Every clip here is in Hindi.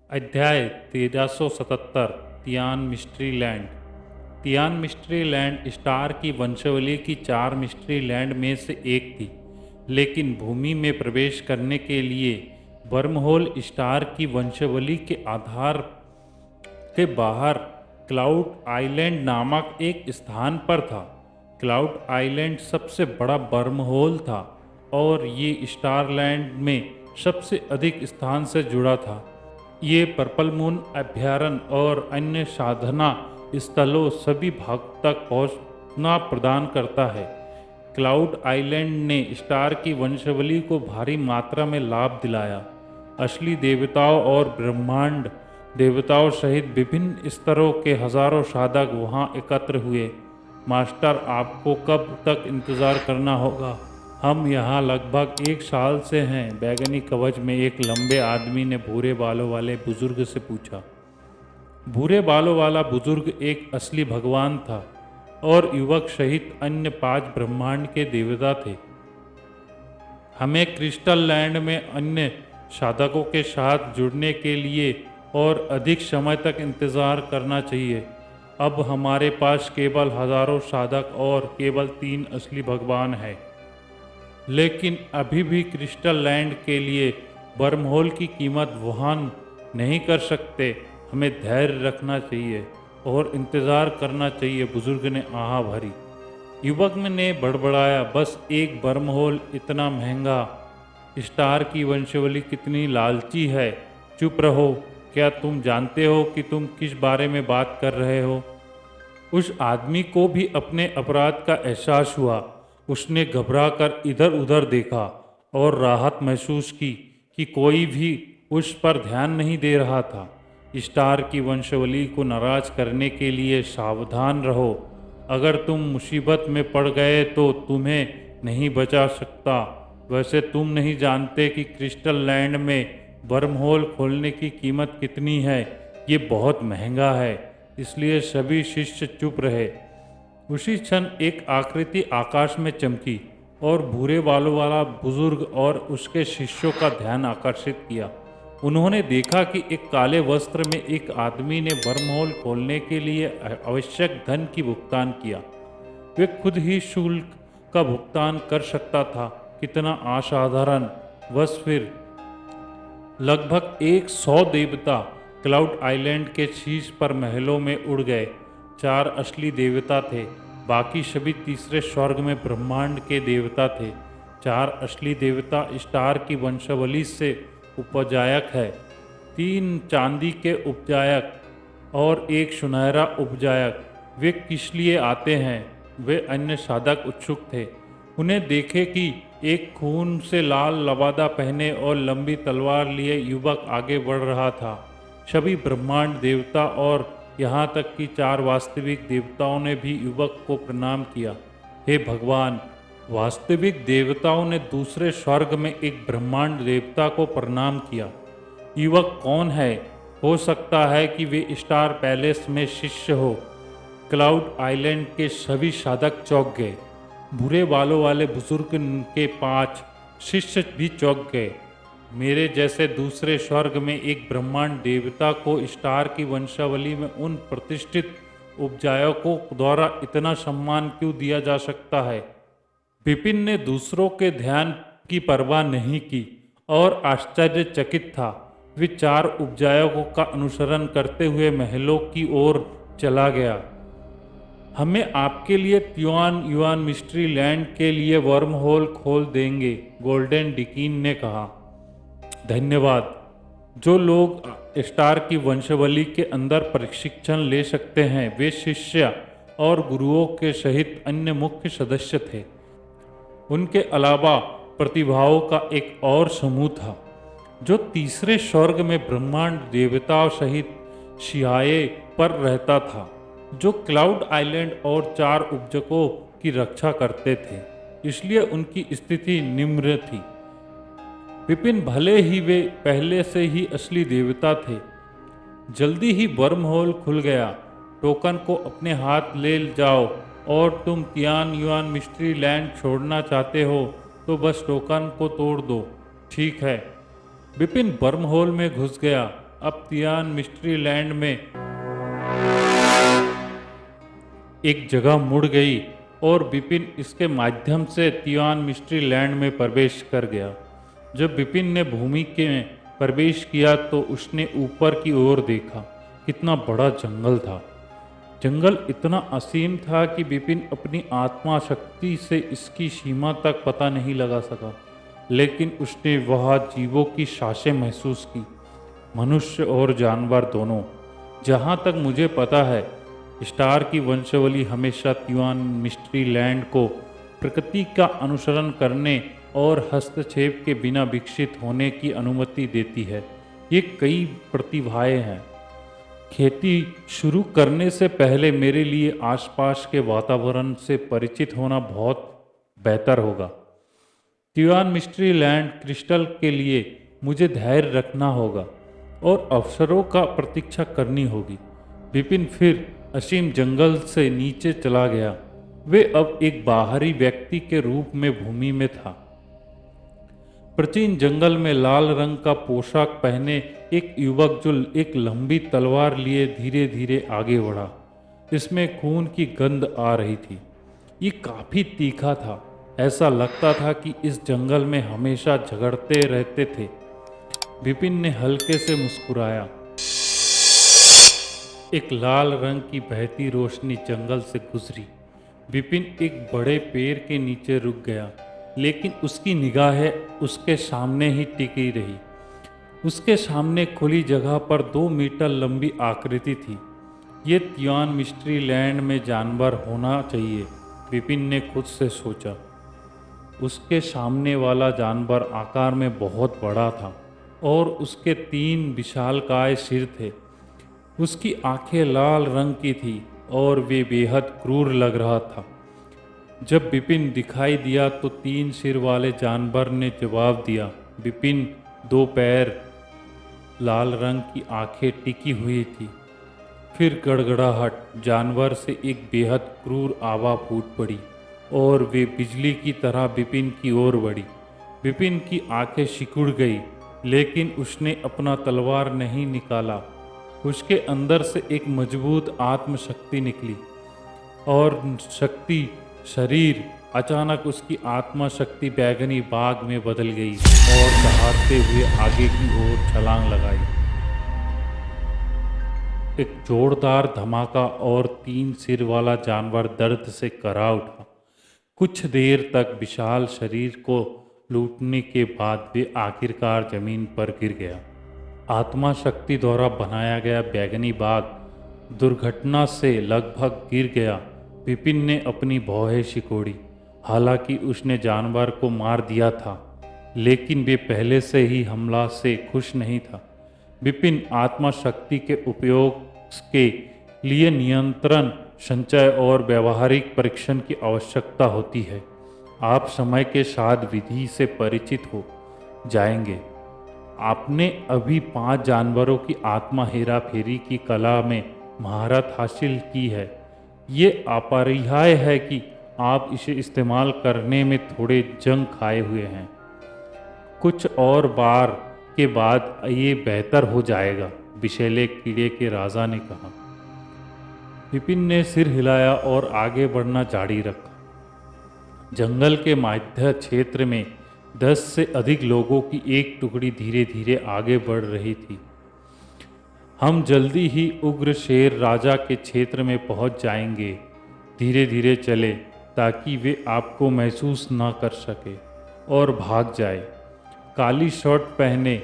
अध्याय 1377 Tian mystery land. Tian mystery land star की वंशावली की 4 मिस्ट्री लैंड में से एक थी, लेकिन भूमि में प्रवेश करने के लिए वर्महोल स्टार की वंशावली के आधार के बाहर क्लाउड आइलैंड नामक एक स्थान पर था। क्लाउड आइलैंड सबसे बड़ा वर्महोल था और ये स्टारलैंड में सबसे अधिक स्थान से जुड़ा था। ये पर्पल मून अभयारण्य और अन्य साधना स्थलों सभी भाग तक पहुंचना प्रदान करता है। क्लाउड आइलैंड ने स्टार की वंशावली को भारी मात्रा में लाभ दिलाया। असली देवताओं और ब्रह्मांड देवताओं सहित विभिन्न स्तरों के हजारों साधक वहां एकत्र हुए। मास्टर, आपको कब तक इंतजार करना होगा? हम यहाँ लगभग 1 साल से हैं, बैगनी कवच में एक लंबे आदमी ने भूरे बालों वाले बुजुर्ग से पूछा। भूरे बालों वाला बुजुर्ग एक असली भगवान था और युवक सहित अन्य 5 ब्रह्मांड के देवता थे। हमें क्रिस्टल लैंड में अन्य साधकों के साथ जुड़ने के लिए और अधिक समय तक इंतजार करना चाहिए। अब हमारे पास केवल हजारों साधक और केवल 3 असली भगवान हैं। लेकिन अभी भी क्रिस्टल लैंड के लिए वर्महोल की कीमत वहन नहीं कर सकते। हमें धैर्य रखना चाहिए और इंतज़ार करना चाहिए, बुजुर्ग ने आह भरी। युवक ने बड़बड़ाया, बस एक वर्महोल, इतना महंगा? स्टार की वंशावली कितनी लालची है। चुप रहो। क्या तुम जानते हो कि तुम किस बारे में बात कर रहे हो? उस आदमी को भी अपने अपराध का एहसास हुआ। उसने घबराकर इधर उधर देखा और राहत महसूस की कि कोई भी उस पर ध्यान नहीं दे रहा था। स्टार की वंशावली को नाराज करने के लिए सावधान रहो। अगर तुम मुसीबत में पड़ गए तो तुम्हें नहीं बचा सकता। वैसे तुम नहीं जानते कि क्रिस्टल लैंड में वर्महोल खोलने की कीमत कितनी है। ये बहुत महंगा है, इसलिए सभी शिष्य चुप रहे। उसी क्षण एक आकृति आकाश में चमकी और भूरे बालों वाला बुजुर्ग और उसके शिष्यों का ध्यान आकर्षित किया। उन्होंने देखा कि एक काले वस्त्र में एक आदमी ने वर्महोल खोलने के लिए आवश्यक धन की भुगतान किया। वे खुद ही शुल्क का भुगतान कर सकता था। कितना असाधारण। बस फिर लगभग 100 देवता क्लाउड आइलैंड के शीर्ष पर महलों में उड़ गए। 4 असली देवता थे, बाकी सभी तीसरे स्वर्ग में ब्रह्मांड के देवता थे। 4 असली देवता स्टार की वंशावली से उपजायक है, 3 चांदी के उपजायक और 1 सुनहरा उपजायक। वे किस लिए आते हैं? वे अन्य साधक उत्सुक थे। उन्हें देखे कि एक खून से लाल लबादा पहने और लंबी तलवार लिए युवक आगे बढ़ रहा था। सभी ब्रह्मांड देवता और यहाँ तक कि 4 वास्तविक देवताओं ने भी युवक को प्रणाम किया। हे भगवान! वास्तविक देवताओं ने दूसरे स्वर्ग में एक ब्रह्मांड देवता को प्रणाम किया। युवक कौन है? हो सकता है कि वे स्टार पैलेस में शिष्य हो। क्लाउड आइलैंड के सभी साधक चौंक गए। भूरे बालों वाले बुजुर्ग के 5 शिष्य भी चौंक गए। मेरे जैसे दूसरे स्वर्ग में एक ब्रह्मांड देवता को स्टार की वंशावली में उन प्रतिष्ठित उपजायकों द्वारा इतना सम्मान क्यों दिया जा सकता है? विपिन ने दूसरों के ध्यान की परवाह नहीं की और आश्चर्यचकित था। वे 4 उपजायकों का अनुसरण करते हुए महलों की ओर चला गया। हमें आपके लिए युआन मिस्ट्री लैंड के लिए वर्महोल खोल देंगे, गोल्डन डिकीन ने कहा। धन्यवाद। जो लोग स्टार की वंशावली के अंदर प्रशिक्षण ले सकते हैं, वे शिष्य और गुरुओं के सहित अन्य मुख्य सदस्य थे। उनके अलावा प्रतिभाओं का एक और समूह था, जो तीसरे स्वर्ग में ब्रह्मांड देवताओं सहित सियाए पर रहता था, जो क्लाउड आइलैंड और 4 उपजकों की रक्षा करते थे। इसलिए उनकी स्थिति निम्र थी। विपिन, भले ही वे पहले से ही असली देवता थे। जल्दी ही वर्महोल खुल गया। टोकन को अपने हाथ ले जाओ और तुम तियान युआन मिस्ट्री लैंड छोड़ना चाहते हो तो बस टोकन को तोड़ दो। ठीक है। विपिन वर्महोल में घुस गया। अब तियान मिस्ट्री लैंड में एक जगह मुड़ गई और विपिन इसके माध्यम से तियान मिस्ट्री लैंड में प्रवेश कर गया। जब विपिन ने भूमि के में प्रवेश किया तो उसने ऊपर की ओर देखा। कितना बड़ा जंगल था। जंगल इतना असीम था कि विपिन अपनी आत्मा शक्ति से इसकी सीमा तक पता नहीं लगा सका, लेकिन उसने वहाँ जीवों की सांसें महसूस की, मनुष्य और जानवर दोनों। जहाँ तक मुझे पता है, स्टार की वंशावली हमेशा तियान मिस्ट्री लैंड को प्रकृति का अनुसरण करने और हस्तक्षेप के बिना विकसित होने की अनुमति देती है। ये कई प्रतिभाएं हैं। खेती शुरू करने से पहले मेरे लिए आसपास के वातावरण से परिचित होना बहुत बेहतर होगा। तियान मिस्ट्री लैंड क्रिस्टल के लिए मुझे धैर्य रखना होगा और अवसरों का प्रतीक्षा करनी होगी। विपिन फिर असीम जंगल से नीचे चला गया। वे अब एक बाहरी व्यक्ति के रूप में भूमि में था। प्राचीन जंगल में लाल रंग का पोशाक पहने एक युवक जो एक लंबी तलवार लिए धीरे धीरे आगे बढ़ा। इसमें खून की गंध आ रही थी। ये काफी तीखा था। ऐसा लगता था कि इस जंगल में हमेशा झगड़ते रहते थे। विपिन ने हल्के से मुस्कुराया। एक लाल रंग की बहती रोशनी जंगल से गुजरी। विपिन एक बड़े पेड़ के नीचे रुक गया, लेकिन उसकी निगाहें उसके सामने ही टिकी रही। उसके सामने खुली जगह पर 2 मीटर लंबी आकृति थी। ये तियान मिस्ट्री लैंड में जानवर होना चाहिए, विपिन ने खुद से सोचा। उसके सामने वाला जानवर आकार में बहुत बड़ा था और उसके 3 विशालकाय सिर थे। उसकी आंखें लाल रंग की थी और वे बेहद क्रूर लग रहा था। जब विपिन दिखाई दिया तो 3 सिर वाले जानवर ने जवाब दिया। विपिन 2 पैर, लाल रंग की आंखें टिकी हुई थी। फिर गड़गड़ाहट, जानवर से एक बेहद क्रूर आवाज़ फूट पड़ी और वे बिजली की तरह विपिन की ओर बढ़ी। विपिन की आंखें सिकुड़ गई, लेकिन उसने अपना तलवार नहीं निकाला। उसके अंदर से एक मजबूत आत्मशक्ति निकली और शक्ति शरीर अचानक उसकी आत्मा शक्ति बैगनी बाग में बदल गई और दहाड़ते हुए आगे की ओर छलांग लगाई। एक जोरदार धमाका और 3 सिर वाला जानवर दर्द से करा उठा। कुछ देर तक विशाल शरीर को लूटने के बाद वे आखिरकार जमीन पर गिर गया। आत्मा शक्ति द्वारा बनाया गया बैगनी बाग दुर्घटना से लगभग गिर गया। विपिन ने अपनी भौहें सिकोड़ी। हालांकि उसने जानवर को मार दिया था, लेकिन वे पहले से ही हमला से खुश नहीं था। विपिन, आत्मा शक्ति के उपयोग के लिए नियंत्रण, संचय और व्यावहारिक परीक्षण की आवश्यकता होती है। आप समय के साथ विधि से परिचित हो जाएंगे। आपने अभी 5 जानवरों की आत्मा हेरा फेरी की कला में महारत हासिल की है। ये अपरिहार्य है कि आप इसे इस्तेमाल करने में थोड़े जंग खाए हुए हैं। कुछ और बार के बाद ये बेहतर हो जाएगा, विषैले कीड़े के राजा ने कहा। विपिन ने सिर हिलाया और आगे बढ़ना जारी रखा। जंगल के मध्य क्षेत्र में 10 से अधिक लोगों की एक टुकड़ी धीरे धीरे आगे बढ़ रही थी। हम जल्दी ही उग्र शेर राजा के क्षेत्र में पहुंच जाएंगे। धीरे धीरे चले ताकि वे आपको महसूस ना कर सके और भाग जाए। काली शर्ट पहने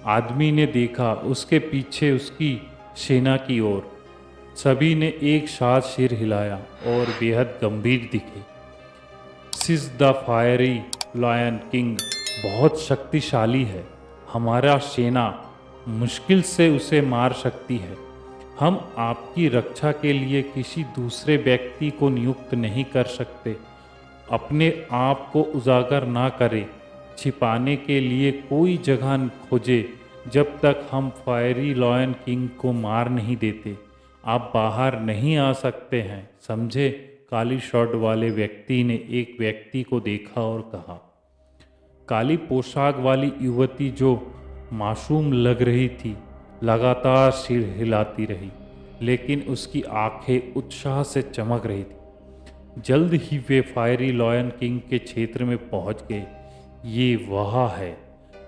आदमी ने देखा उसके पीछे उसकी सेना की ओर। सभी ने एक साथ सिर हिलाया और बेहद गंभीर दिखे। सिज द फायरी लायन किंग बहुत शक्तिशाली है। हमारा सेना मुश्किल से उसे मार सकती है। हम आपकी रक्षा के लिए किसी दूसरे व्यक्ति को नियुक्त नहीं कर सकते। अपने आप को उजागर ना करें। छिपाने के लिए कोई जगह खोजे जब तक हम फायरी लायन किंग को मार नहीं देते। आप बाहर नहीं आ सकते हैं, समझे? काली शर्ट वाले व्यक्ति ने एक व्यक्ति को देखा और कहा। काली पोशाक वाली युवती जो मासूम लग रही थी, लगातार सिर हिलाती रही, लेकिन उसकी आंखें उत्साह से चमक रही थी। जल्द ही वे फायरी लॉयन किंग के क्षेत्र में पहुंच गए। ये वह है,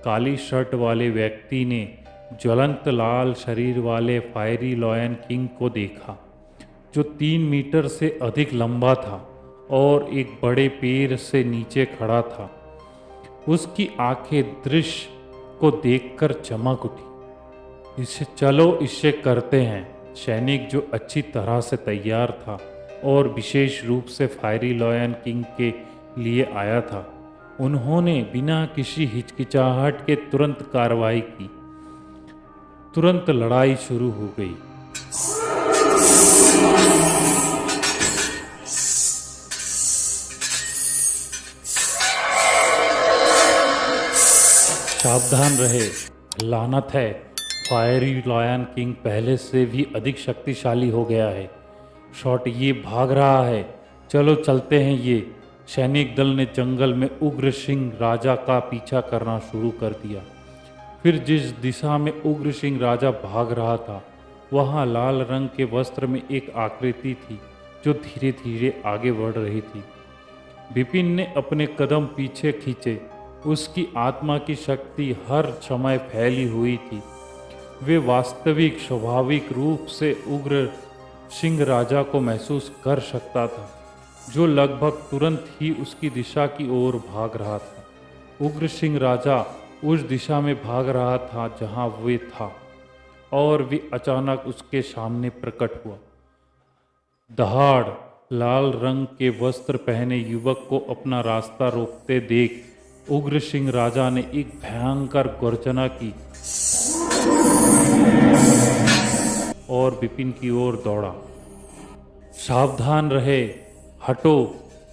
काली शर्ट वाले व्यक्ति ने ज्वलंत लाल शरीर वाले फायरी लॉयन किंग को देखा, जो 3 मीटर से अधिक लंबा था और एक बड़े पेड़ से नीचे खड़ा था। उसकी आंखें दृश्य को देखकर चमक उठी। इसे करते हैं। सैनिक, जो अच्छी तरह से तैयार था और विशेष रूप से फायरी लॉयन किंग के लिए आया था, उन्होंने बिना किसी हिचकिचाहट के तुरंत कार्रवाई की। तुरंत लड़ाई शुरू हो गई। सावधान रहे, लानत है। फायरी लॉयन किंग पहले से भी अधिक शक्तिशाली हो गया है। शॉट, ये भाग रहा है। चलो चलते हैं। ये सैनिक दल ने जंगल में उग्र सिंह राजा का पीछा करना शुरू कर दिया। फिर जिस दिशा में उग्र सिंह राजा भाग रहा था, वहाँ लाल रंग के वस्त्र में एक आकृति थी जो धीरे धीरे आगे बढ़ रही थी। विपिन ने अपने कदम पीछे खींचे। उसकी आत्मा की शक्ति हर समय फैली हुई थी। वे वास्तविक स्वाभाविक रूप से उग्र सिंह राजा को महसूस कर सकता था, जो लगभग तुरंत ही उसकी दिशा की ओर भाग रहा था। उग्र सिंह राजा उस दिशा में भाग रहा था जहां वे था, और वे अचानक उसके सामने प्रकट हुआ। दहाड़ लाल रंग के वस्त्र पहने युवक को अपना रास्ता रोकते देख उग्र सिंह राजा ने एक भयंकर गर्जना की और विपिन की ओर दौड़ा। सावधान रहे, हटो।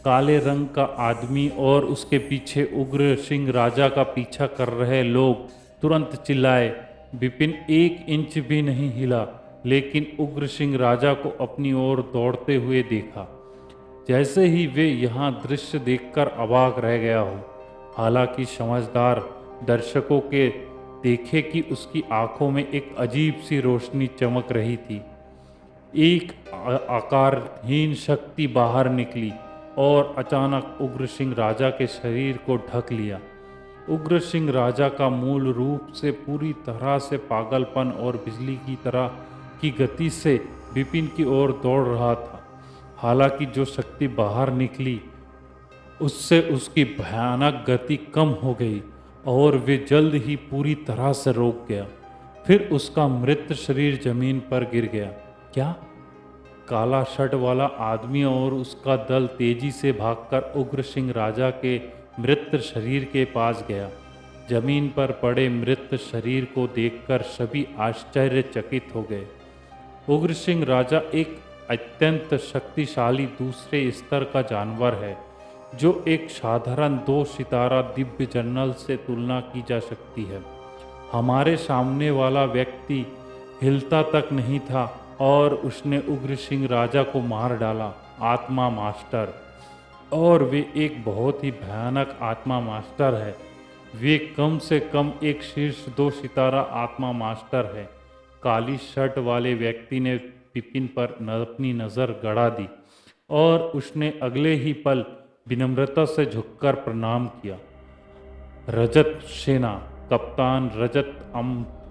काले रंग का आदमी और उसके पीछे उग्र सिंह राजा का पीछा कर रहे लोग तुरंत चिल्लाए। विपिन 1 इंच भी नहीं हिला, लेकिन उग्र सिंह राजा को अपनी ओर दौड़ते हुए देखा। जैसे ही वे यहाँ दृश्य देखकर अवाक रह गया हो। हालांकि समझदार दर्शकों के देखे कि उसकी आंखों में एक अजीब सी रोशनी चमक रही थी। एक आकारहीन शक्ति बाहर निकली और अचानक उग्र सिंह राजा के शरीर को ढक लिया। उग्र सिंह राजा का मूल रूप से पूरी तरह से पागलपन और बिजली की तरह की गति से विपिन की ओर दौड़ रहा था। हालांकि जो शक्ति बाहर निकली, उससे उसकी भयानक गति कम हो गई और वे जल्द ही पूरी तरह से रुक गया। फिर उसका मृत शरीर जमीन पर गिर गया। क्या? काला शर्ट वाला आदमी और उसका दल तेजी से भागकर उग्र सिंह राजा के मृत शरीर के पास गया। जमीन पर पड़े मृत शरीर को देखकर सभी आश्चर्यचकित हो गए। उग्र सिंह राजा एक अत्यंत शक्तिशाली दूसरे स्तर का जानवर है, जो एक साधारण 2 सितारा दिव्य जनरल से तुलना की जा सकती है। हमारे सामने वाला व्यक्ति हिलता तक नहीं था और उसने उग्र सिंह राजा को मार डाला। आत्मा मास्टर, और वे एक बहुत ही भयानक आत्मा मास्टर है। वे कम से कम एक शीर्ष 2 सितारा आत्मा मास्टर है। काली शर्ट वाले व्यक्ति ने विपिन पर अपनी नज़र गड़ा दी और उसने अगले ही पल विनम्रता से झुककर प्रणाम किया। रजत सेना कप्तान रजत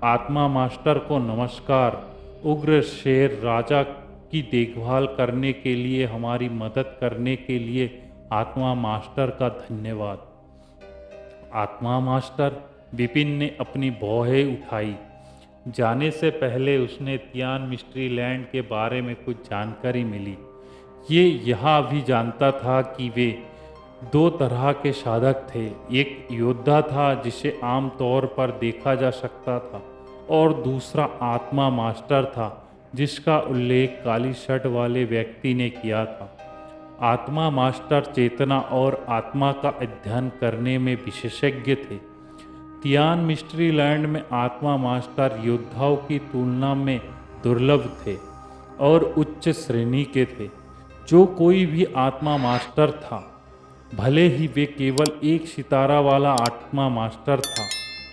आत्मा मास्टर को नमस्कार। उग्र शेर राजा की देखभाल करने के लिए, हमारी मदद करने के लिए आत्मा मास्टर का धन्यवाद। आत्मा मास्टर, विपिन ने अपनी भौहें उठाई। जाने से पहले उसने तियान मिस्ट्री लैंड के बारे में कुछ जानकारी मिली। ये यह भी जानता था कि वे 2 तरह के साधक थे। एक योद्धा था जिसे आमतौर पर देखा जा सकता था, और दूसरा आत्मा मास्टर था जिसका उल्लेख काली शर्ट वाले व्यक्ति ने किया था। आत्मा मास्टर चेतना और आत्मा का अध्ययन करने में विशेषज्ञ थे। तियान मिस्ट्री लैंड में आत्मा मास्टर योद्धाओं की तुलना में दुर्लभ थे और उच्च श्रेणी के थे। जो कोई भी आत्मा मास्टर था, भले ही वे केवल 1 सितारा वाला आत्मा मास्टर था,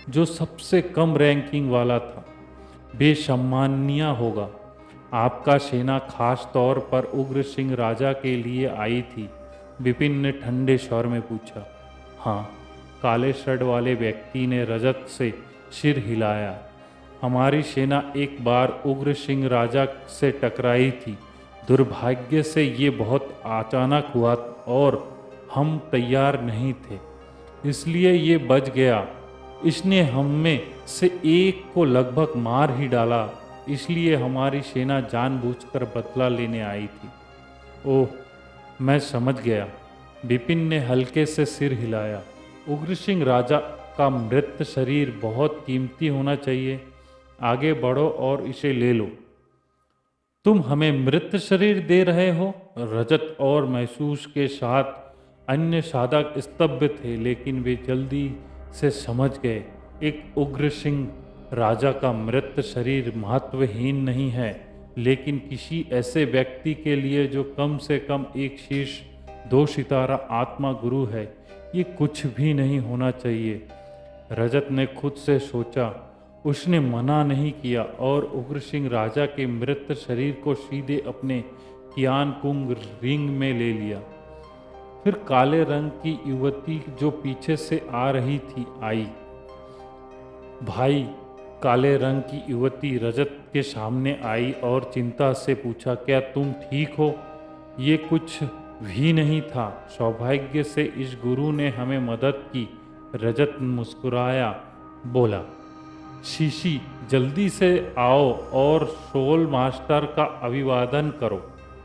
जो सबसे कम रैंकिंग वाला था, बेसम्मानिया होगा। आपका सेना खास तौर पर उग्र सिंह राजा के लिए आई थी? विपिन ने ठंडे स्वर में पूछा। हाँ, काले शर्ट वाले व्यक्ति ने रजत से सिर हिलाया। हमारी सेना एक बार उग्र सिंह राजा से टकराई थी। दुर्भाग्य से ये बहुत अचानक हुआ और हम तैयार नहीं थे, इसलिए ये बच गया। इसने हम में से एक को लगभग मार ही डाला, इसलिए हमारी सेना जानबूझकर बदला लेने आई थी। ओह, मैं समझ गया। विपिन ने हल्के से सिर हिलाया। उग्र सिंह राजा का मृत शरीर बहुत कीमती होना चाहिए। आगे बढ़ो और इसे ले लो। तुम हमें मृत शरीर दे रहे हो? रजत और महसूस के साथ अन्य साधक स्तब्ध थे, लेकिन वे जल्दी से समझ गए। एक उग्र सिंह राजा का मृत शरीर महत्वहीन नहीं है, लेकिन किसी ऐसे व्यक्ति के लिए जो कम से कम एक शीर्ष 2 सितारा आत्मा गुरु है, ये कुछ भी नहीं होना चाहिए। रजत ने खुद से सोचा। उसने मना नहीं किया और उग्र सिंह राजा के मृत शरीर को सीधे अपने कियान कुंग रिंग में ले लिया। फिर काले रंग की युवती जो पीछे से आ रही थी आई। भाई, काले रंग की युवती रजत के सामने आई और चिंता से पूछा, क्या तुम ठीक हो? ये कुछ भी नहीं था। सौभाग्य से इस गुरु ने हमें मदद की। रजत मुस्कुराया, बोला, शीशी, जल्दी से आओ और सोल मास्टर का अभिवादन करो।